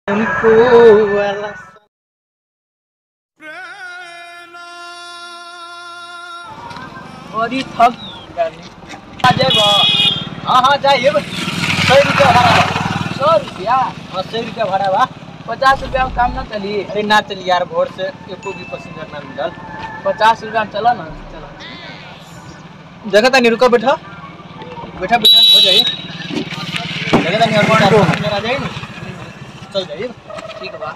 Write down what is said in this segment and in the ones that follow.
Ku alas बड़ी थक गई आ जाएगा। हाँ हाँ जाइए 100 रुपया भाड़ा 100 रुपया 100 रुपया भाड़ा बा 50 रुपया में काम ना चली। अरे ना चलिए यार भोर से एको भी पैसेंजर ना मिलल 50 रुपया में चला ना चला। देखा था नहीं रुको बैठा बैठा बैठा हो जाइए देखा था नहीं और आ जाइए ना चल जाइए ठीक बा।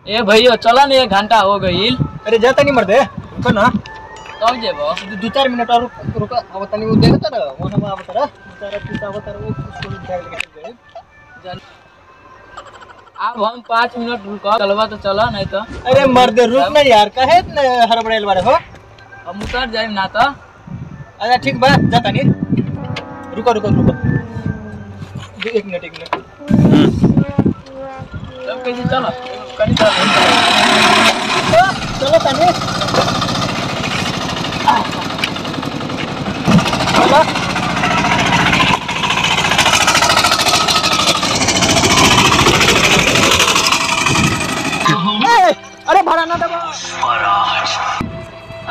ए भैया चला ना 1 घंटा हो गई। अरे जाता नहीं मर्दे रुको ना तब जेबो 2-4 मिनट और रुको अब तनी वो देखता रह वहां अब तरह सारा पीसा होता रह वो उसको बैग लेके चल जाइए। अब हम 5 मिनट रुको चलवा तो चला नहीं तो। अरे मर्दे रुक ना यार काहे हड़बड़ाइल बारे हो हम उतर जाए ना तो। अच्छा ठीक बा जाता नहीं रुको रुको रुको 1 मिनट तब कैसे चलो कहीं चलो चलो तानी चलो अरे भाड़ा ना दबा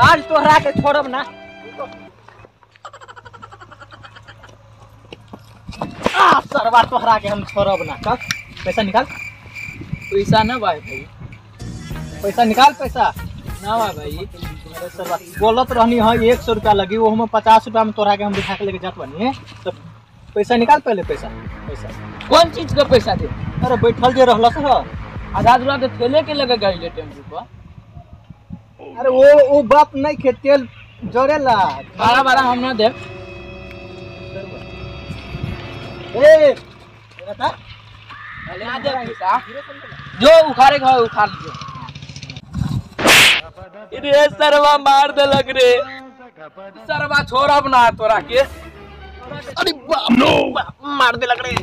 आज तोहरा के छोड़ब ना सरवा तोहरा के हम छोड़ब ना चल पैसा निकाल पैसा ना भाई भाई पैसा निकाल पैसा ना भाई। अरे सरवा बोलत रहनी है 100 रुपया लगी वो हम 50 रुपया में तोहरा के हम बिठा के लेके जात बनी तो पैसा निकाल पहले पैसा पैसा कौन चीज का पैसा दे? अरे बैठल जे रहलस ह आधा दूरा तो ठेले के लगे गई टेम्पू पर। अरे वो बात नहीं खे तेल जोड़ेला बड़ा बड़ा हम ना दे। ए बता ना दे पैसा जो उखाड़े का उखाड़ लीजिए। रे सरवा मार दे लग रे सरवा छोड़ब ना तोरा के। अरे बाप नो मार दे लग रहे